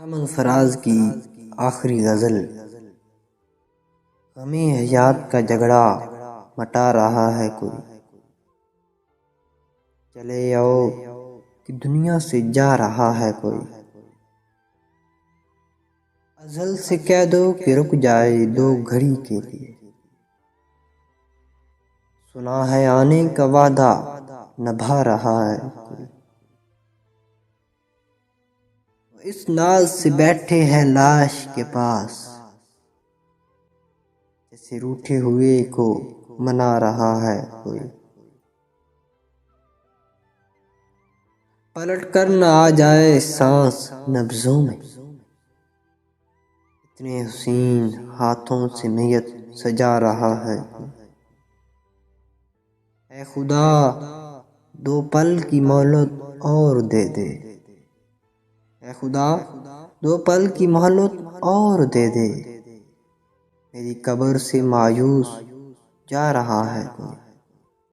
امن فراز کی آخری غزل۔ غمِ حیات کا جھگڑا مٹا رہا ہے کوئی، چلے آؤ کہ دنیا سے جا رہا ہے کوئی۔ ازل سے کہہ دو کہ رک جائے دو گھڑی کے لیے، سنا ہے آنے کا وعدہ نبھا رہا ہے کوئی۔ اس ناز سے بیٹھے ہیں لاش کے پاس، جیسے روٹھے ہوئے کو منا رہا ہے کوئی۔ پلٹ کر نہ آ جائے سانس نبضوں میں، اتنے حسین ہاتھوں سے نیت سجا رہا ہے کوئی۔ اے خدا دو پل کی مہلت اور دے دے، اے خدا دو پل کی مہلت اور دے دے، میری قبر سے مایوس جا رہا ہے کوئی۔